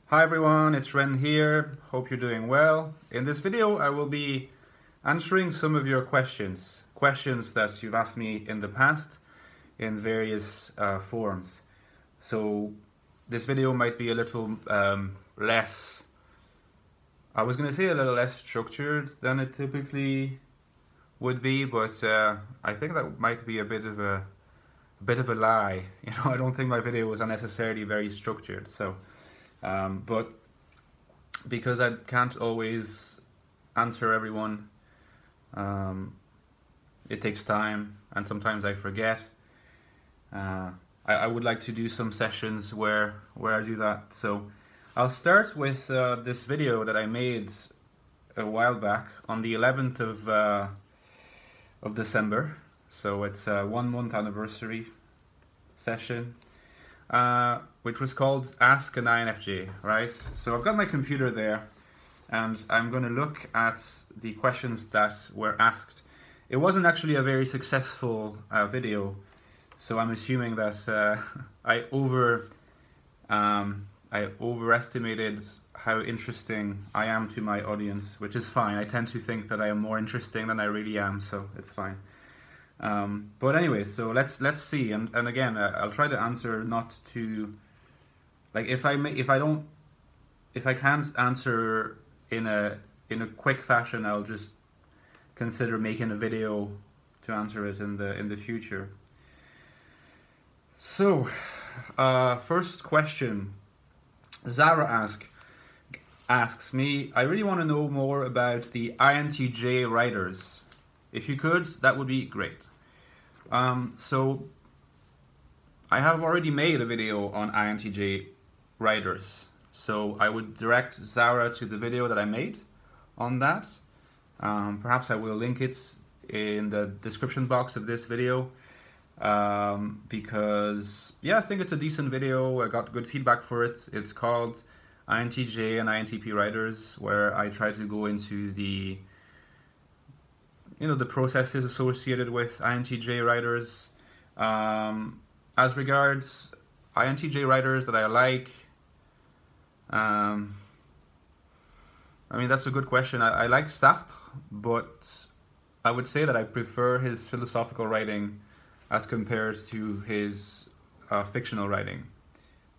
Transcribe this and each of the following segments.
Hi everyone, it's Ren here. Hope you're doing well. In this video I will be answering some of your questions that you've asked me in the past in various forms. So this video might be a little less, I was going to say a little less structured than it typically would be, but I think that might be a bit of a lie. You know, I don't think my videos are necessarily very structured. So but because I can't always answer everyone, it takes time and sometimes I forget. I would like to do some sessions where I do that. So I'll start with this video that I made a while back on the 11th of December. So it's a 1 month anniversary session. Which was called Ask an INFJ, right? So I've got my computer there and I'm going to look at the questions that were asked. It wasn't actually a very successful video, so I'm assuming that I overestimated how interesting I am to my audience, which is fine. I tend to think that I am more interesting than I really am, so it's fine. But anyway, so let's see, and again, I'll try to answer not to, like, if I can't answer in a quick fashion, I'll just consider making a video to answer it in the future. So, first question, Zara asks me, I really want to know more about the INTJ writers. If you could, that would be great. So I have already made a video on INTJ writers. So I would direct Zara to the video that I made on that. Perhaps I will link it in the description box of this video. Because yeah, I think it's a decent video. I got good feedback for it. It's called INTJ and INTP writers, where I try to go into the processes associated with INTJ writers. As regards INTJ writers that I like, I mean, that's a good question. I like Sartre, but I would say that I prefer his philosophical writing as compared to his fictional writing.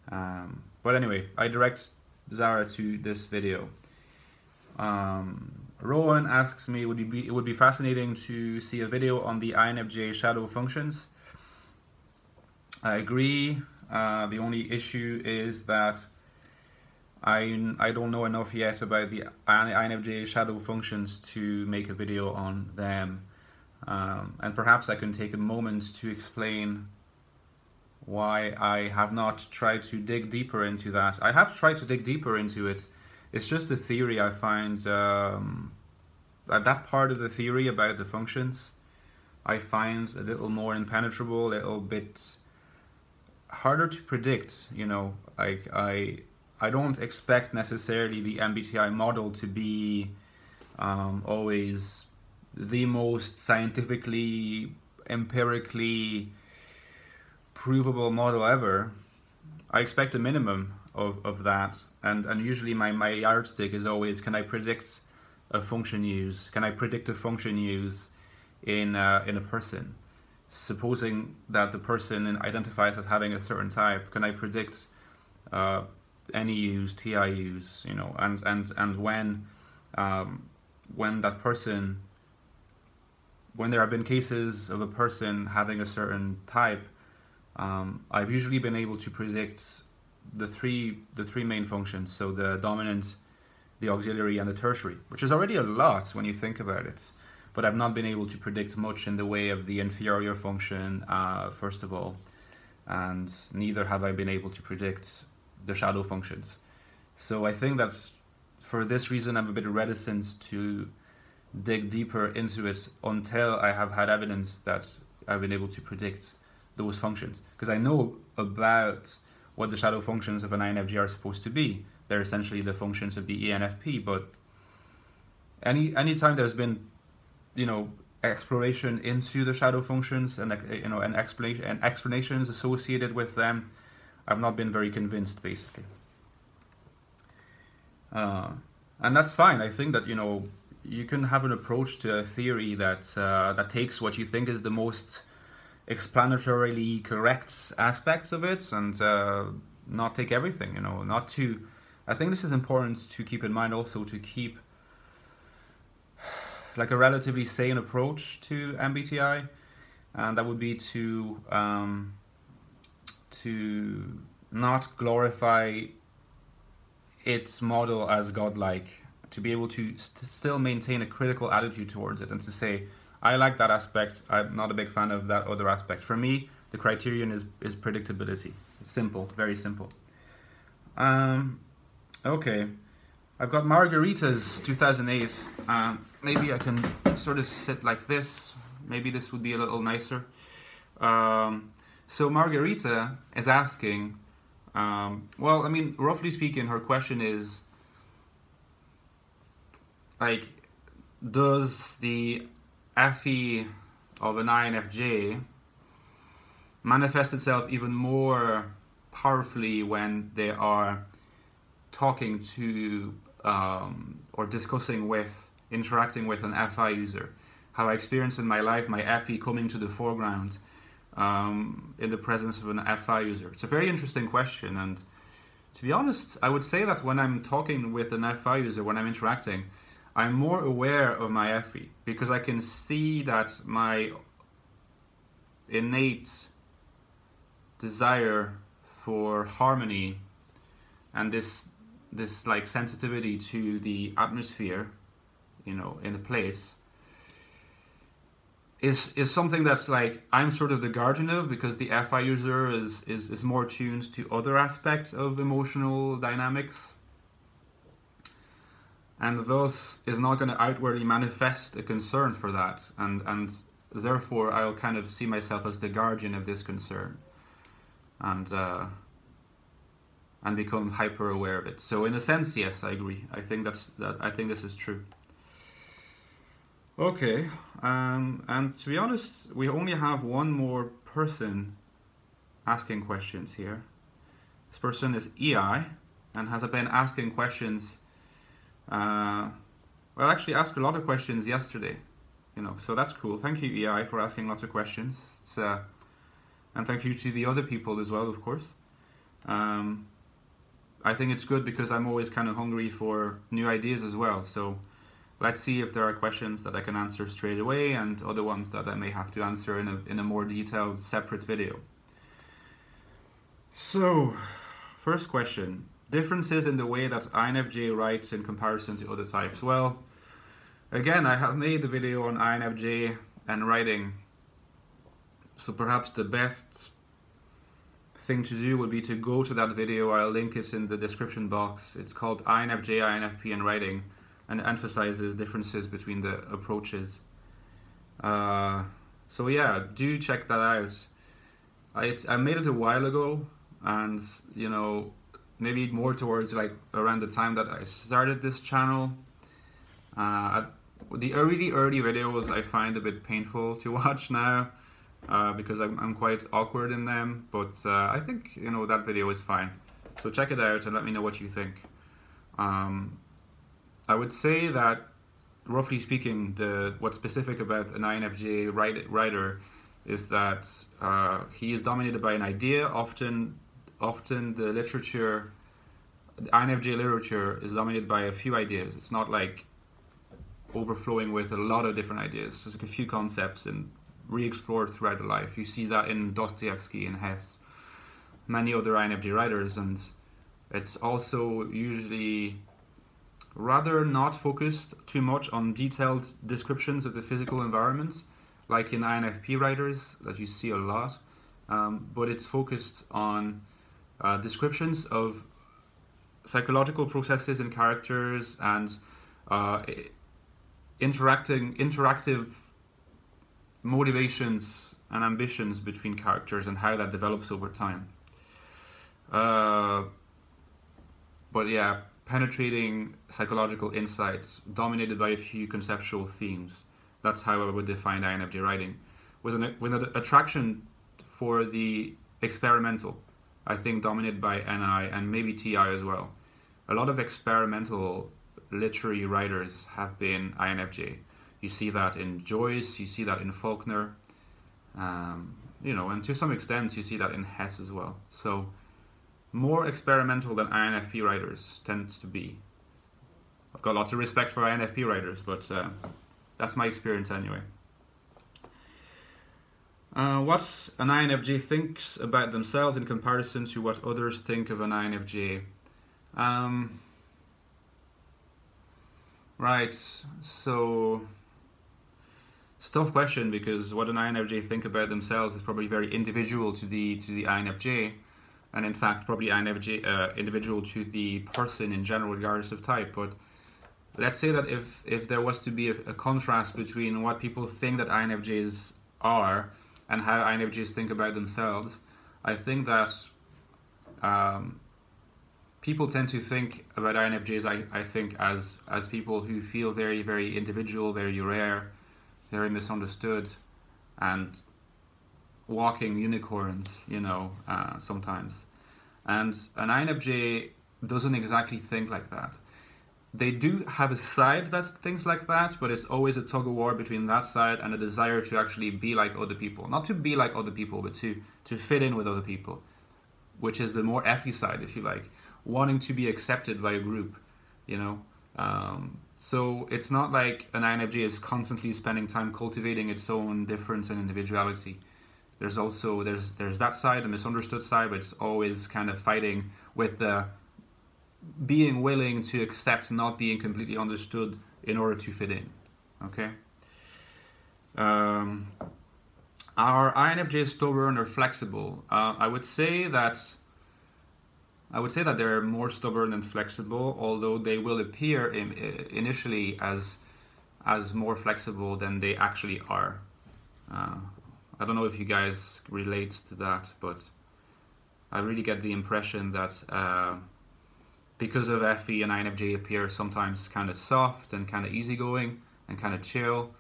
But anyway, I direct Zara to this video. Rowan asks me, it would be fascinating to see a video on the INFJ shadow functions. I agree. The only issue is that I don't know enough yet about the INFJ shadow functions to make a video on them. And perhaps I can take a moment to explain why I have not tried to dig deeper into that. I have tried to dig deeper into it. It's just a theory. I find that part of the theory about the functions I find a little more impenetrable, a little bit harder to predict. You know, like I don't expect necessarily the MBTI model to be always the most scientifically, empirically provable model ever. I expect a minimum of that, and usually my yardstick is always, can I predict a function use? Can I predict a function use in a person? Supposing that the person identifies as having a certain type, can I predict any use, TI use, you know, and when that person, when there have been cases of a person having a certain type, I've usually been able to predict the three main functions, so the dominant, the auxiliary, and the tertiary, which is already a lot when you think about it. But I've not been able to predict much in the way of the inferior function, first of all, and neither have I been able to predict the shadow functions. So I think that's, for this reason, I'm a bit reticent to dig deeper into it until I have had evidence that I've been able to predict those functions. Because I know about what the shadow functions of an INFJ are supposed to be. They're essentially the functions of the ENFP, but anytime there's been, you know, exploration into the shadow functions and, you know, and explanations associated with them, I've not been very convinced, basically. And that's fine. I think that, you know, you can have an approach to a theory that that takes what you think is the most explanatorily correct aspects of it, and not take everything, you know, not to. I think this is important to keep in mind also, to keep like a relatively sane approach to MBTI, and that would be to not glorify its model as godlike, to be able to still maintain a critical attitude towards it, and to say, I like that aspect, I'm not a big fan of that other aspect. For me, the criterion is predictability. It's simple, very simple. Okay, I've got Margarita's 2008. Maybe I can sort of sit like this. Maybe this would be a little nicer. So Margarita is asking, well, I mean, roughly speaking, her question is, like, does the FE of an INFJ manifest itself even more powerfully when they are talking to or discussing with, interacting with an FI user? Have I experienced in my life my FE coming to the foreground in the presence of an FI user? It's a very interesting question, and to be honest, I would say that when I'm talking with an FI user, when I'm interacting, I'm more aware of my FE, because I can see that my innate desire for harmony and this like sensitivity to the atmosphere, you know, in a place, is something that's like I'm sort of the guardian of, because the FI user is more tuned to other aspects of emotional dynamics, and thus is not going to outwardly manifest a concern for that, and therefore I'll kind of see myself as the guardian of this concern, and become hyper aware of it. So in a sense, yes, I agree. I think I think this is true. Okay, and to be honest, we only have one more person asking questions here. This person is EI and has been asking questions. Well, actually asked a lot of questions yesterday, you know, so that's cool. Thank you, EI, for asking lots of questions. It's, and thank you to the other people as well, of course. I think it's good because I'm always kind of hungry for new ideas as well. So let's see if there are questions that I can answer straight away, and other ones that I may have to answer in a more detailed, separate video. So, first question. Differences in the way that INFJ writes in comparison to other types. Well, again, I have made a video on INFJ and writing, so perhaps the best thing to do would be to go to that video. I'll link it in the description box. It's called INFJ, INFP and Writing, and emphasizes differences between the approaches. So yeah, do check that out. I made it a while ago, and you know, maybe more towards like around the time that I started this channel. The really early videos I find a bit painful to watch now, because I'm quite awkward in them, but I think, you know, that video is fine. So check it out and let me know what you think. I would say that, roughly speaking, what's specific about an INFJ writer is that he is dominated by an idea. Often the literature, the INFJ literature is dominated by a few ideas. It's not like overflowing with a lot of different ideas. It's like a few concepts and re-explored throughout the life. You see that in Dostoevsky and Hess, many other INFJ writers, and it's also usually rather not focused too much on detailed descriptions of the physical environment, like in INFP writers that you see a lot, but it's focused on descriptions of psychological processes in characters and interactive motivations and ambitions between characters and how that develops over time. But yeah, penetrating psychological insights dominated by a few conceptual themes. That's how I would define INFJ writing, with an attraction for the experimental, I think, dominated by NI and maybe TI as well. a lot of experimental literary writers have been INFJ. You see that in Joyce, you see that in Faulkner, you know, and to some extent you see that in Hess as well. So more experimental than INFP writers tends to be. I've got lots of respect for INFP writers, but that's my experience anyway. What an INFJ thinks about themselves in comparison to what others think of an INFJ. Right, so it's a tough question, because what an INFJ think about themselves is probably very individual to the INFJ, and in fact probably INFJ individual to the person in general, regardless of type. But let's say that if there was to be a contrast between what people think that INFJs are and how INFJs think about themselves, I think that people tend to think about INFJs, I think, as people who feel very, very individual, very rare, very misunderstood, and walking unicorns, you know, sometimes. And an INFJ doesn't exactly think like that. They do have a side that thinks like that, but it's always a tug of war between that side and a desire to actually be like other people. Not to be like other people, but to fit in with other people, which is the more F-y side, if you like, wanting to be accepted by a group, you know. So it's not like an INFJ is constantly spending time cultivating its own difference and individuality. There's also, there's that side, the misunderstood side, but it's always kind of fighting with the being willing to accept not being completely understood in order to fit in. Okay. Are INFJs stubborn or flexible? I would say that they're more stubborn than flexible, although they will appear initially as more flexible than they actually are. I don't know if you guys relate to that, but I really get the impression that because of FE and INFJ appear sometimes kind of soft and kind of easygoing and kind of chill,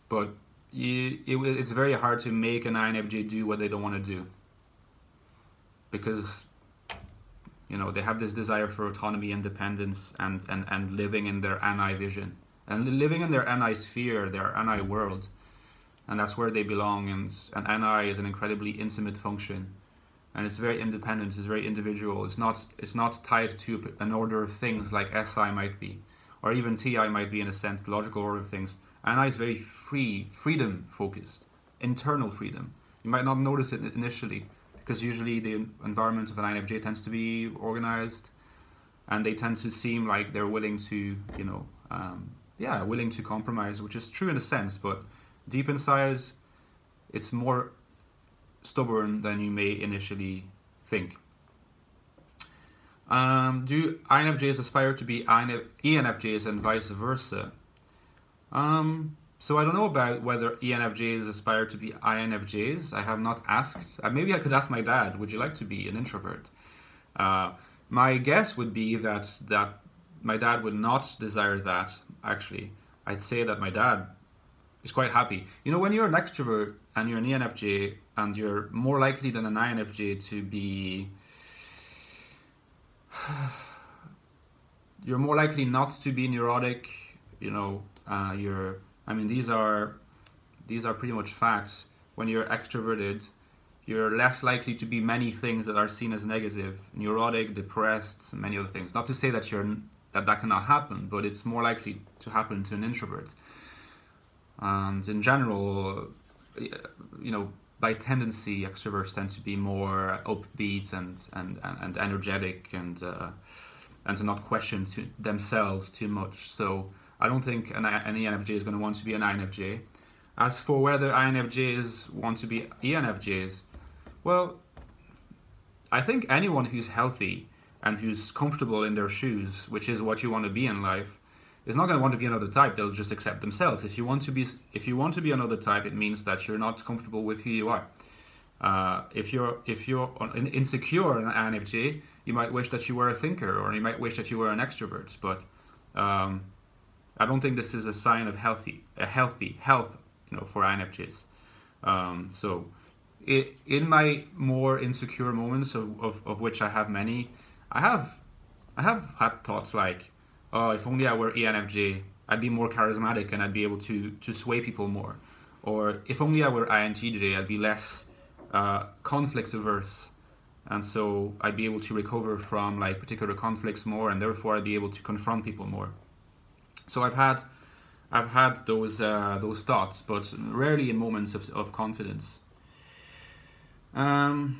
but it's very hard to make an INFJ do what they don't want to do, because, you know, they have this desire for autonomy, independence, and living in their NI vision, and living in their NI sphere, their NI world, and that's where they belong. And NI is an incredibly intimate function, and it's very independent, it's very individual. It's not tied to an order of things like SI might be, or even TI might be in a sense, the logical order of things. NI is very freedom focused, internal freedom. You might not notice it initially, because usually the environment of an INFJ tends to be organized, and they tend to seem like they're willing to, you know, willing to compromise, which is true in a sense, but deep inside, it's more stubborn than you may initially think. Do INFJs aspire to be ENFJs and vice versa? So I don't know about whether ENFJs aspire to be INFJs. I have not asked. Maybe I could ask my dad, would you like to be an introvert? My guess would be that my dad would not desire that, actually. I'd say that my dad is quite happy. You know, when you're an extrovert and you're an ENFJ, and you're more likely than an INFJ to be... you're more likely not to be neurotic, you know, I mean, these are pretty much facts. When you're extroverted, you're less likely to be many things that are seen as negative, neurotic, depressed, many other things. Not to say that that cannot happen, but it's more likely to happen to an introvert. And in general, you know, by tendency, extroverts tend to be more upbeat and energetic, and to not question themselves too much. So I don't think an ENFJ is going to want to be an INFJ. As for whether INFJs want to be ENFJs, well, I think anyone who's healthy and who's comfortable in their shoes, which is what you want to be in life, is not going to want to be another type. They'll just accept themselves. If you want to be another type, it means that you're not comfortable with who you are. If you're insecure in an INFJ, you might wish that you were a thinker, or you might wish that you were an extrovert. But I don't think this is a sign of health, you know, for INFJs. So in my more insecure moments, of which I have many, I have I have had thoughts like, oh, if only I were ENFJ, I'd be more charismatic and I'd be able to sway people more. Or if only I were INTJ, I'd be less conflict averse. And so I'd be able to recover from like particular conflicts more, and therefore I'd be able to confront people more. So I've had those thoughts, but rarely in moments of confidence. Now,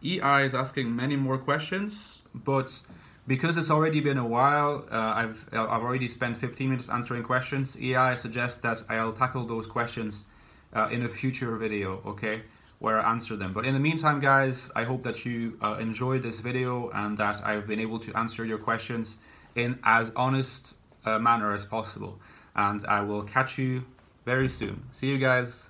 EI is asking many more questions, but because it's already been a while, I've already spent 15 minutes answering questions. EI suggests that I'll tackle those questions in a future video, okay, where I answer them. But in the meantime, guys, I hope that you enjoyed this video and that I've been able to answer your questions in as honest manner as possible. And I will catch you very soon. See you guys.